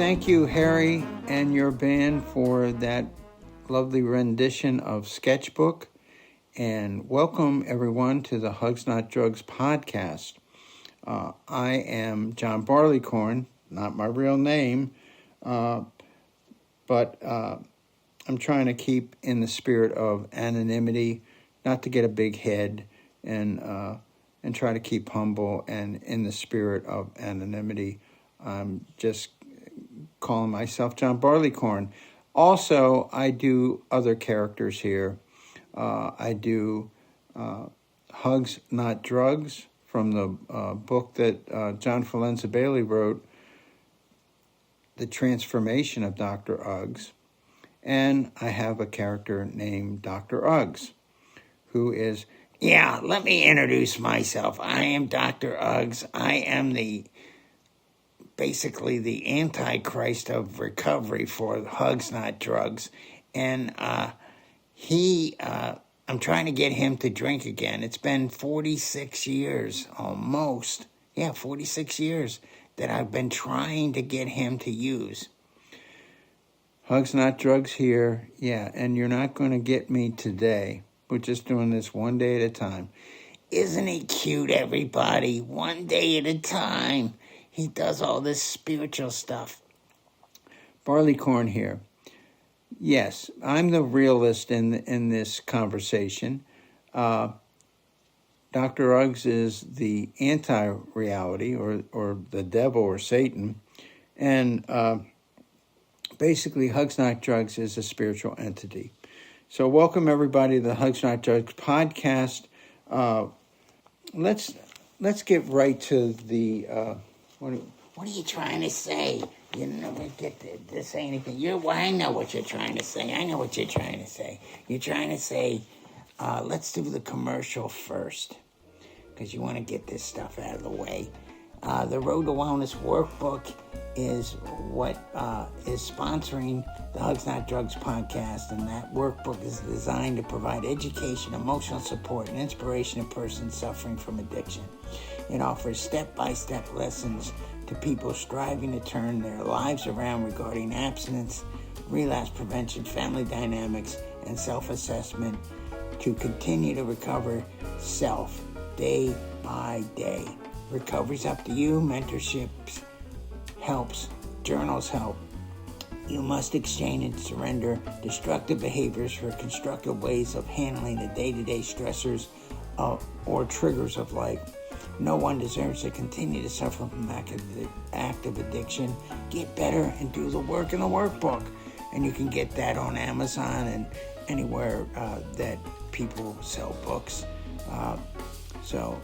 thank you, Harry, and your band for that lovely rendition of Sketchbook. And welcome, everyone, to the Hugs Not Drugs podcast. I am John Barleycorn, not my real name, but I'm trying to keep in the spirit of anonymity, not to get a big head, and try to keep humble. And in the spirit of anonymity, I'm just calling myself John Barleycorn. Also, I do other characters here. I do Hugs Not Drugs from the book that John Forlenza-Bailey wrote, The Transformation of Dr. Uggs. And I have a character named Dr. Uggs, who is, let me introduce myself. I am Dr. Uggs. I am basically the antichrist of recovery for Hugs Not Drugs. And I'm trying to get him to drink again. It's been 46 years, almost. 46 years that I've been trying to get him to use. Hugs Not Drugs here. And you're not going to get me today. We're just doing this one day at a time. Isn't he cute, everybody? One day at a time. He does all this spiritual stuff. Barleycorn here. Yes, I'm the realist in this conversation. Dr. Uggs is the anti-reality, or the devil, or Satan. And basically, Hugs Not Drugs is a spiritual entity. So welcome, everybody, to the Hugs Not Drugs podcast. Let's get right to the... What are you trying to say? You never get to say anything. I know what you're trying to say. You're trying to say, let's do the commercial first, because you want to get this stuff out of the way. The Road to Wellness Workbook is what is sponsoring the Hugs Not Drugs podcast, and that workbook is designed to provide education, emotional support, and inspiration to persons suffering from addiction. It offers step-by-step lessons to people striving to turn their lives around regarding abstinence, relapse prevention, family dynamics, and self-assessment to continue to recover self day by day. Recovery's up to you. Mentorships helps. Journals help. You must exchange and surrender destructive behaviors for constructive ways of handling the day-to-day stressors or triggers of life. No one deserves to continue to suffer from active addiction. Get better and do the work in the workbook. And you can get that on Amazon and anywhere that people sell books. So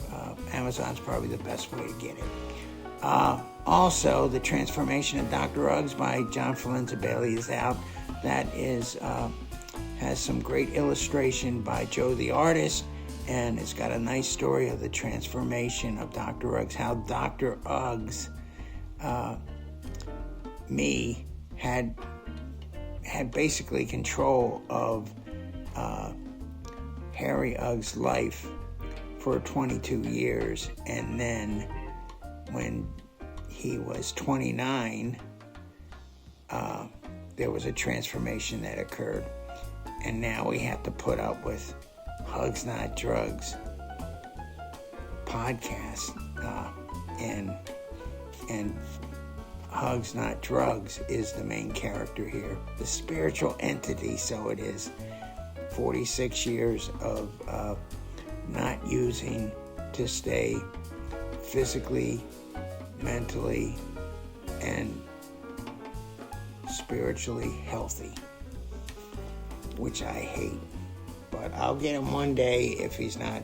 Amazon's probably the best way to get it. Also, The Transformation of Dr. Uggs by John Forlenza-Bailey is out. That has some great illustration by Joe the artist. And it's got a nice story of the transformation of Dr. Uggs, how Dr. Uggs, had basically control of Harry Uggs' life for 22 years. And then when he was 29, there was a transformation that occurred. And now we have to put up with Hugs Not Drugs podcast, and Hugs Not Drugs is the main character here, the spiritual entity. So it is 46 years of not using to stay physically, mentally, and spiritually healthy, which I hate. But I'll get him one day if he's not.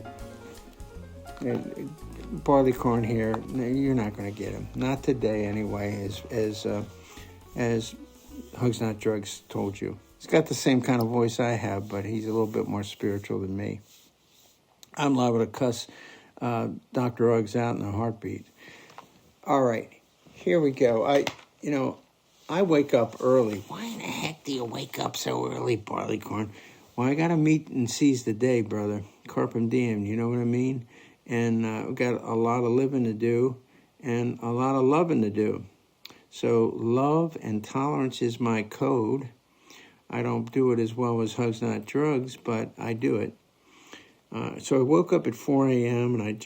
Barleycorn here, you're not going to get him. Not today, anyway, as Hugs Not Drugs told you. He's got the same kind of voice I have, but he's a little bit more spiritual than me. I'm liable to cuss Dr. Uggs out in a heartbeat. All right, here we go. I wake up early. Why in the heck do you wake up so early, Barleycorn? Well, I got to meet and seize the day, brother. Carpe diem, you know what I mean? And we've got a lot of living to do and a lot of loving to do. So love and tolerance is my code. I don't do it as well as Hugs Not Drugs, but I do it. So I woke up at 4 a.m. and I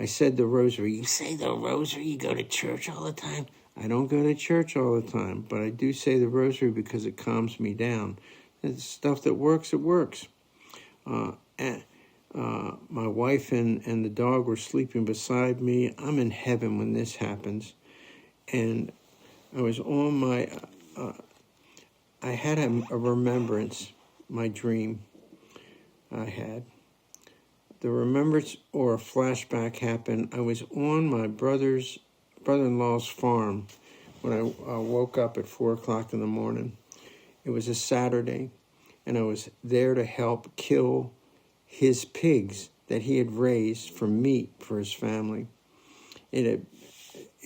said the rosary. You say the rosary? You go to church all the time? I don't go to church all the time, but I do say the rosary because it calms me down. It's stuff that works, it works. My wife and the dog were sleeping beside me. I'm in heaven when this happens. And I was on my... I had a remembrance, my dream I had. The remembrance or a flashback happened. I was on my brother-in-law's farm when I woke up at 4 o'clock in the morning. It was a Saturday, and I was there to help kill his pigs that he had raised for meat for his family. It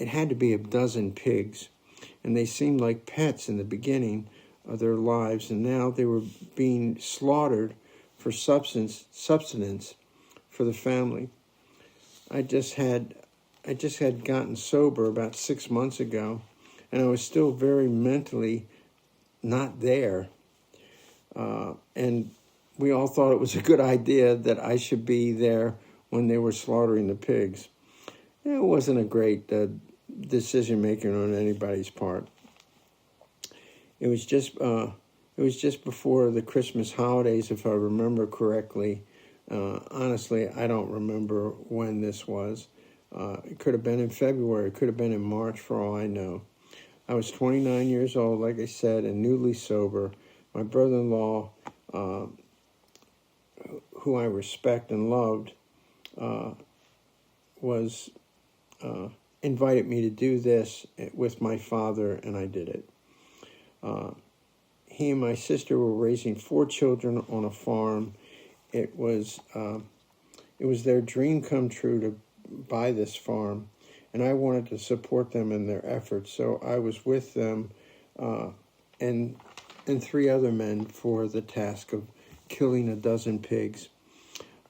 had to be a dozen pigs, and they seemed like pets in the beginning of their lives, and now they were being slaughtered for subsistence for the family. I just had gotten sober about 6 months ago, and I was still very mentally not there. And we all thought it was a good idea that I should be there when they were slaughtering the pigs. It wasn't a great decision making on anybody's part. It was just before the Christmas holidays, if I remember correctly. Honestly, I don't remember when this was. It could have been in February. It could have been in March, for all I know. I was 29 years old, like I said, and newly sober. My brother-in-law, who I respect and loved, was invited me to do this with my father, and I did it. He and my sister were raising 4 children on a farm. It was their dream come true to buy this farm, and I wanted to support them in their efforts. So I was with them and 3 other men for the task of killing a dozen pigs.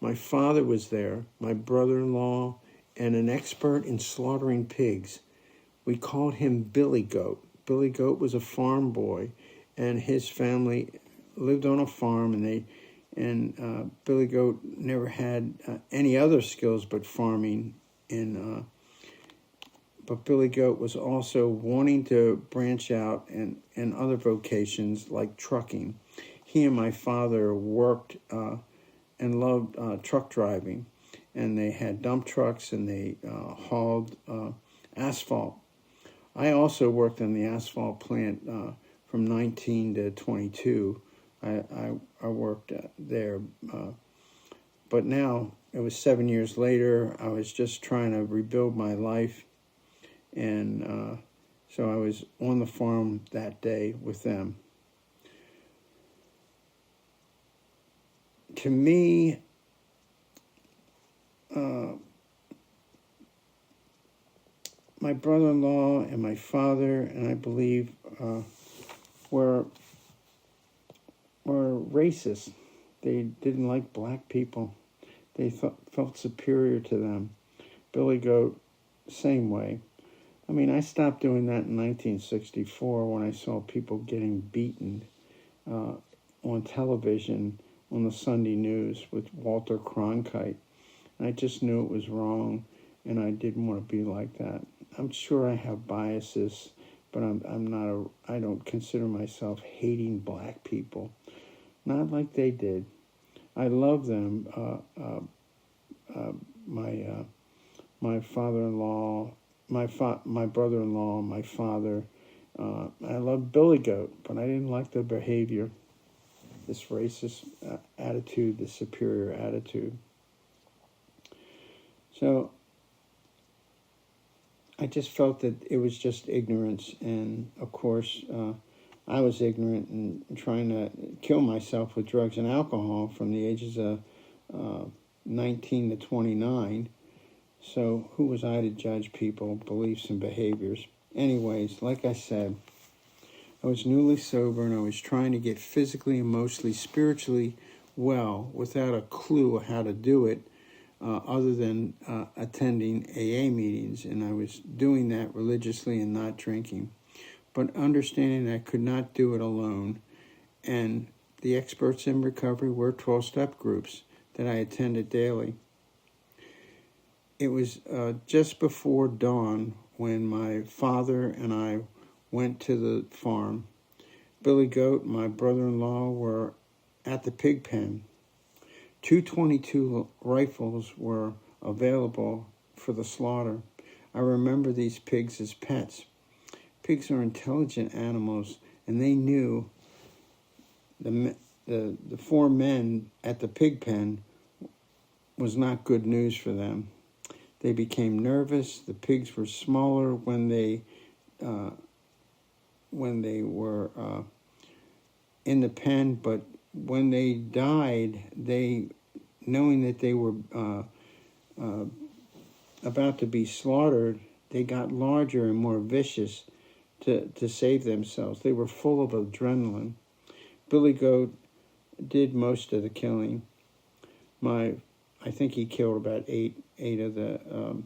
My father was there, my brother-in-law, and an expert in slaughtering pigs. We called him Billy Goat. Billy Goat was a farm boy, and his family lived on a farm, and Billy Goat never had any other skills but farming. But Billy Goat was also wanting to branch out in other vocations like trucking. He and my father worked and loved truck driving, and they had dump trucks and they hauled asphalt. I also worked in the asphalt plant from 19 to 22. I worked there. But now, it was 7 years later, I was just trying to rebuild my life. And so I was on the farm that day with them. To me, my brother-in-law and my father, and I believe, were racist. They didn't like black people. They felt superior to them. Billy Goat, same way. I mean, I stopped doing that in 1964 when I saw people getting beaten on television on the Sunday news with Walter Cronkite. And I just knew it was wrong, and I didn't want to be like that. I'm sure I have biases, but I don't consider myself hating black people. Not like they did. I love them. My father-in-law, my brother-in-law, my father. I loved Billy Goat, but I didn't like the behavior, this racist attitude, this superior attitude. So I just felt that it was just ignorance, and of course, I was ignorant and trying to kill myself with drugs and alcohol from the ages of 19 to 29. So who was I to judge people, beliefs, and behaviors? Anyways, like I said, I was newly sober, and I was trying to get physically, emotionally, spiritually well without a clue of how to do it. other than attending AA meetings, and I was doing that religiously and not drinking, but understanding that I could not do it alone. And the experts in recovery were 12-step groups that I attended daily. It was just before dawn when my father and I went to the farm. Billy Goat and my brother-in-law were at the pig pen. 222 rifles were available for the slaughter. I remember these pigs as pets. Pigs are intelligent animals, and they knew the 4 men at the pig pen was not good news for them. They became nervous. The pigs were smaller when they were in the pen, but when they died, knowing that they were about to be slaughtered, they got larger and more vicious to save themselves. They were full of adrenaline. Billy Goat did most of the killing. I think he killed about eight of the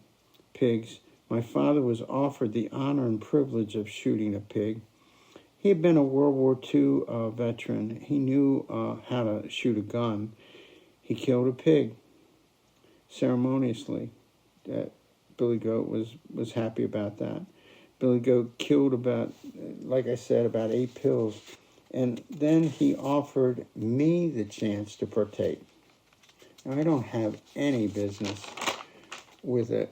pigs. My father was offered the honor and privilege of shooting a pig. He had been a World War II veteran. He knew how to shoot a gun. He killed a pig ceremoniously. Billy Goat was happy about that. Billy Goat killed about 8 pills. And then he offered me the chance to partake. Now, I don't have any business with a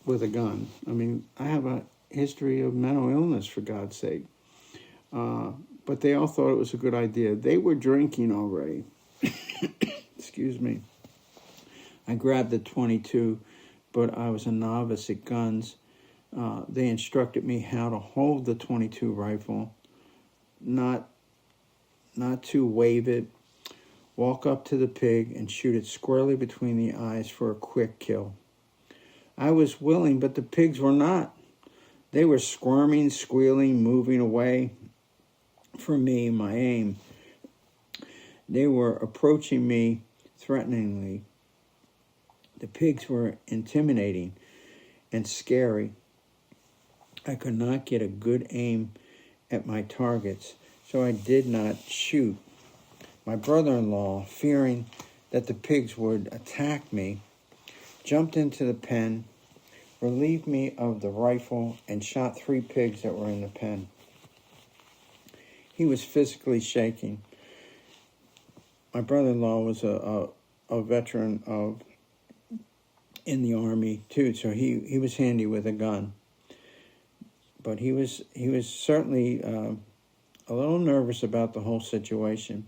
gun. I mean, I have a history of mental illness, for God's sake. But they all thought it was a good idea. They were drinking already. Excuse me. I grabbed the .22, but I was a novice at guns. They instructed me how to hold the .22 rifle, not to wave it, walk up to the pig and shoot it squarely between the eyes for a quick kill. I was willing, but the pigs were not. They were squirming, squealing, moving away from me, my aim. They were approaching me threateningly. The pigs were intimidating and scary. I could not get a good aim at my targets, so I did not shoot. My brother-in-law, fearing that the pigs would attack me, jumped into the pen, relieved me of the rifle, and shot 3 pigs that were in the pen. He was physically shaking. My brother-in-law was a veteran in the Army too, so he was handy with a gun. But he was certainly a little nervous about the whole situation.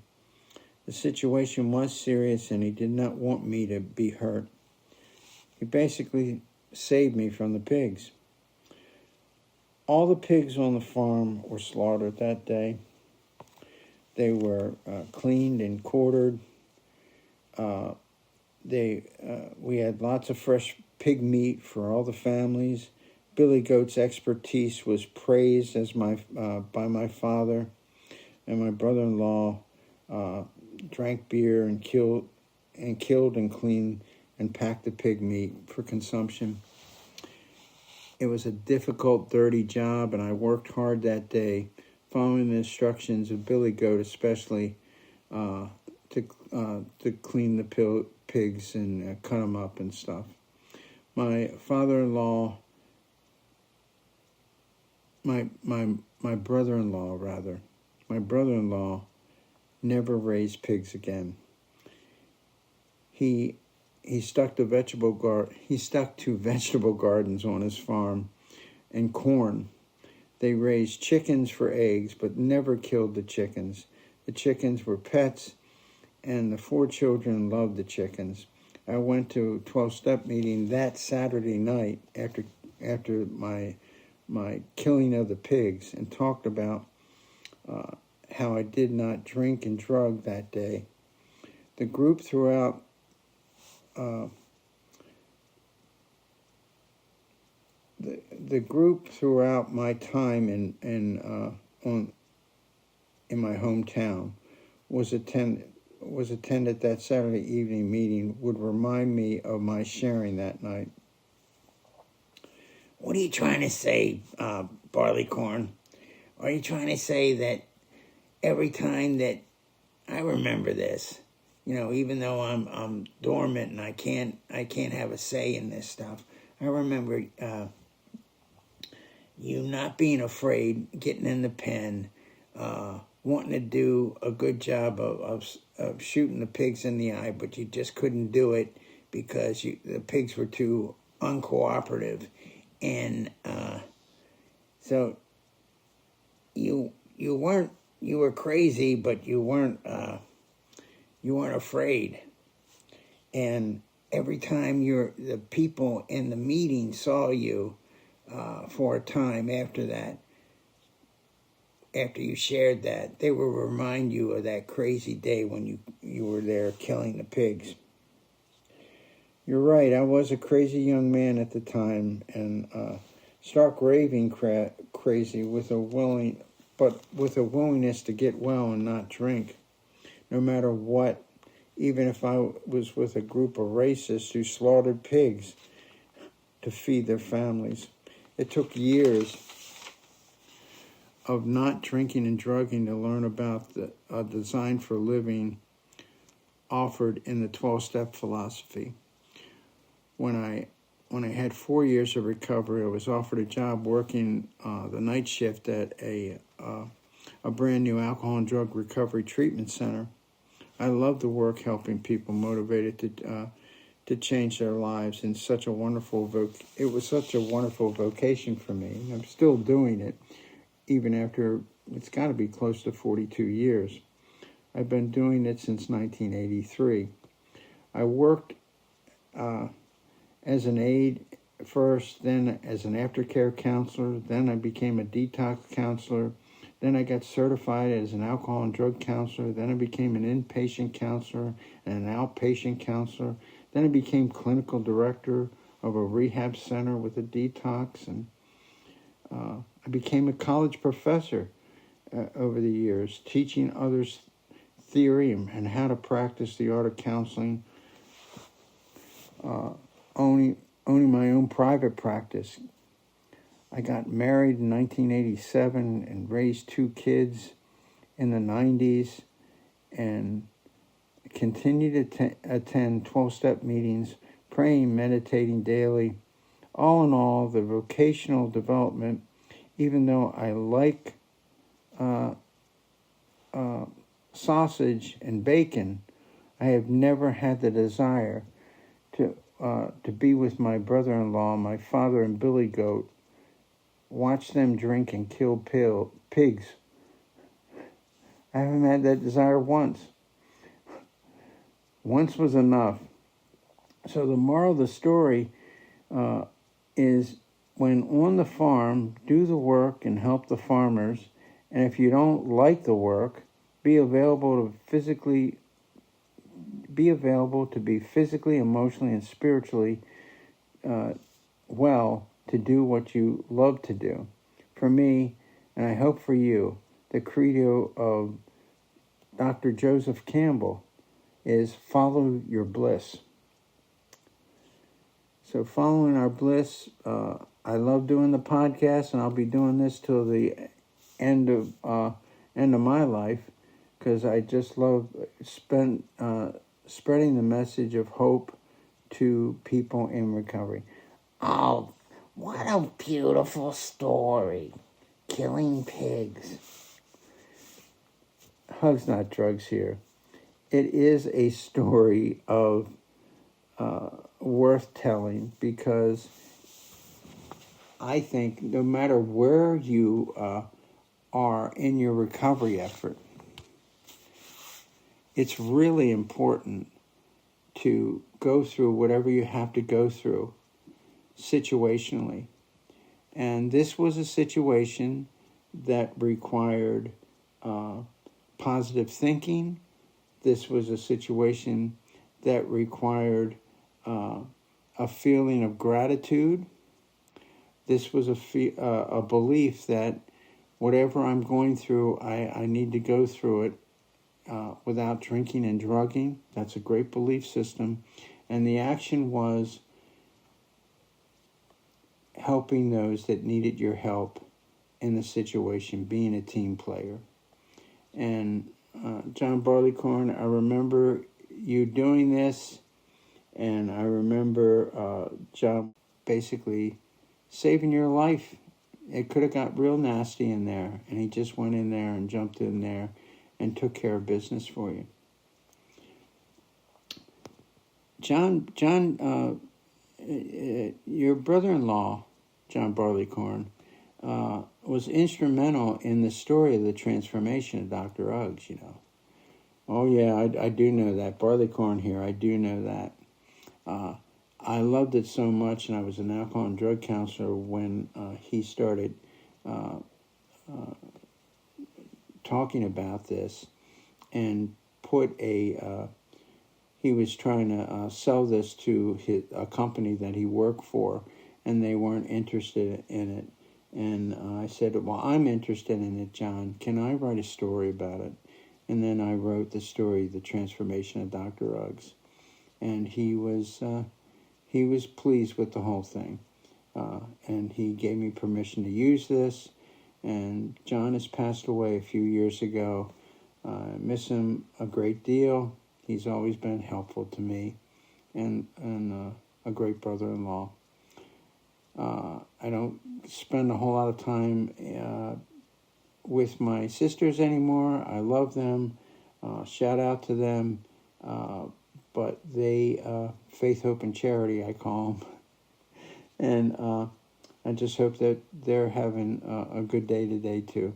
The situation was serious, and he did not want me to be hurt. He basically saved me from the pigs. All the pigs on the farm were slaughtered that day. They were cleaned and quartered. We had lots of fresh pig meat for all the families. Billy Goat's expertise was praised by my father, and my brother-in-law drank beer and killed and cleaned and packed the pig meat for consumption. It was a difficult, dirty job, and I worked hard that day, following the instructions of Billy Goat, especially to clean the pigs and cut them up and stuff. My father-in-law, my brother-in-law never raised pigs again. He stuck to vegetable gardens on his farm and corn. They raised chickens for eggs, but never killed the chickens. The chickens were pets, and the 4 children loved the chickens. I went to a 12-step meeting that Saturday night after my killing of the pigs, and talked about how I did not drink and drug that day. The group throughout my time in my hometown was was attended that Saturday evening meeting would remind me of my sharing that night. What are you trying to say, Barleycorn? Are you trying to say that every time that I remember this, even though I'm dormant and I can't have a say in this stuff, I remember you not being afraid, getting in the pen, wanting to do a good job of shooting the pigs in the eye, but you just couldn't do it because the pigs were too uncooperative, and so you were crazy, but you weren't afraid, and every time the people in the meeting saw you. For a time after that, after you shared that, they will remind you of that crazy day when you were there killing the pigs. You're right, I was a crazy young man at the time, and stark raving crazy with a willingness to get well and not drink, no matter what, even if I was with a group of racists who slaughtered pigs to feed their families. It took years of not drinking and drugging to learn about the design for living offered in the 12-step philosophy. When I had 4 years of recovery, I was offered a job working the night shift at a brand new alcohol and drug recovery treatment center. I loved the work helping people motivated to change their lives in such a wonderful it was such a wonderful vocation for me. I'm still doing it, even after it's got to be close to 42 years. I've been doing it since 1983. I worked as an aide first, then as an aftercare counselor, then I became a detox counselor, then I got certified as an alcohol and drug counselor, then I became an inpatient counselor and an outpatient counselor. Then I became clinical director of a rehab center with a detox, and I became a college professor over the years, teaching others theory and how to practice the art of counseling, owning my own private practice. I got married in 1987 and raised 2 kids in the 90s, and continue to attend 12-step meetings, praying, meditating daily. All in all, the vocational development, even though I like sausage and bacon, I have never had the desire to be with my brother-in-law, my father and Billy Goat, watch them drink and kill pigs. I haven't had that desire once. Once was enough. So the moral of the story is, when on the farm, do the work and help the farmers. And if you don't like the work, be available to be physically, emotionally, and spiritually well to do what you love to do. For me, and I hope for you, the credo of Dr. Joseph Campbell is follow your bliss. So following our bliss, I love doing the podcast, and I'll be doing this till the end of my life, because I just love spreading the message of hope to people in recovery. Oh, what a beautiful story. Killing pigs. Hugs, not drugs here. It is a story of worth telling, because I think no matter where you are in your recovery effort, it's really important to go through whatever you have to go through situationally. And this was a situation that required positive thinking. This was a situation that required a feeling of gratitude. This was a belief that whatever I'm going through, I need to go through it without drinking and drugging. That's a great belief system. And the action was helping those that needed your help in the situation, being a team player. And John Barleycorn, I remember you doing this, and I remember John basically saving your life. It could have got real nasty in there, and he just went in there and jumped in there and took care of business for you. John, your brother-in-law, John Barleycorn, was instrumental in the story of the transformation of Dr. Uggs, you know. Oh, yeah, I do know that. Barleycorn here, I do know that. I loved it so much, and I was an alcohol and drug counselor when he started talking about this and put he was trying to sell this to a company that he worked for, and they weren't interested in it. And I said, well, I'm interested in it, John. Can I write a story about it? And then I wrote the story, The Transformation of Dr. Uggs. And he was pleased with the whole thing. And he gave me permission to use this. And John has passed away a few years ago. I miss him a great deal. He's always been helpful to me, and a great brother-in-law. I don't spend a whole lot of time with my sisters anymore. I love them. Shout out to them. But they, faith, hope, and charity, I call them. And I just hope that they're having a good day today, too.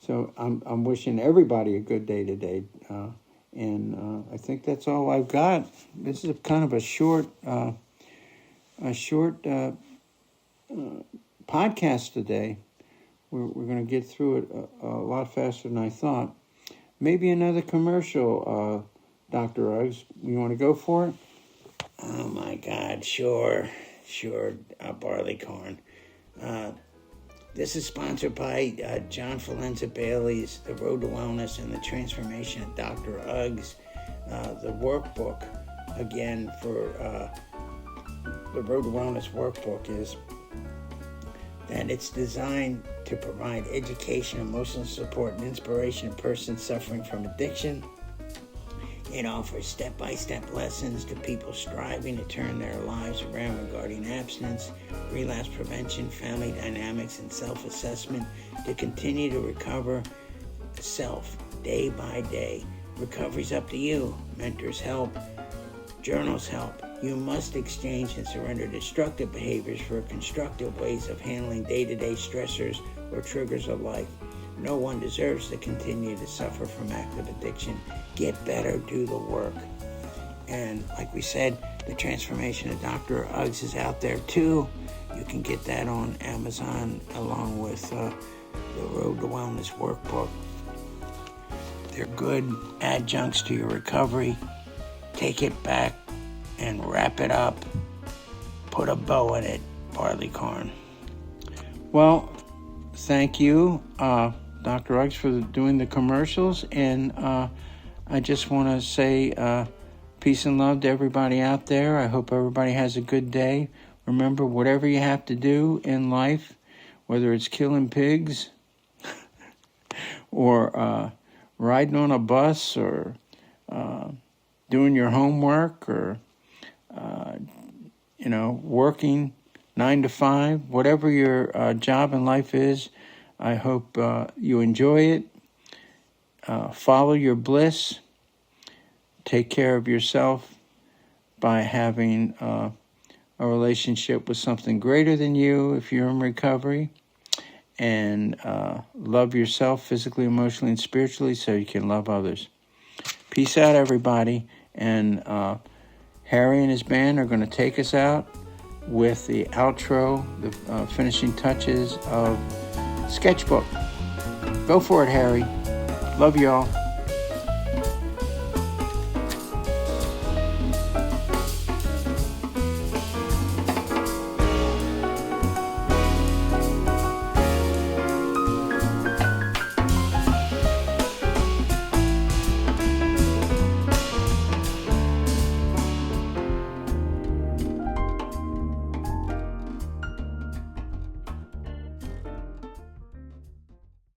So I'm wishing everybody a good day today. And I think that's all I've got. This is kind of a short podcast today. We're going to get through it a lot faster than I thought. Maybe another commercial, Dr. Uggs. You want to go for it? Oh my God, sure, Barleycorn. This is sponsored by John Forlenza-Bailey's The Road to Wellness and the Transformation of Dr. Uggs. The workbook, again, for the Road to Wellness workbook is that it's designed to provide education, emotional support, and inspiration to persons suffering from addiction. It offers step-by-step lessons to people striving to turn their lives around regarding abstinence, relapse prevention, family dynamics, and self-assessment to continue to recover self day by day. Recovery's up to you. Mentors help. Journals help. You must exchange and surrender destructive behaviors for constructive ways of handling day-to-day stressors or triggers of life. No one deserves to continue to suffer from active addiction. Get better, do the work. And like we said, The Transformation of Dr. Uggs is out there too. You can get that on Amazon along with the Road to Wellness workbook. They're good adjuncts to your recovery. Take it back and wrap it up. Put a bow in it, Barleycorn. Well, thank you, Dr. Uggs, for doing the commercials. And I just want to say peace and love to everybody out there. I hope everybody has a good day. Remember, whatever you have to do in life, whether it's killing pigs or riding on a bus or doing your homework or, working 9 to 5, whatever your job in life is, I hope you enjoy it. Follow your bliss. Take care of yourself by having a relationship with something greater than you if you're in recovery. And love yourself physically, emotionally, and spiritually so you can love others. Peace out, everybody. And Harry and his band are going to take us out with the outro, the finishing touches of Sketchbook. Go for it, Harry. Love y'all.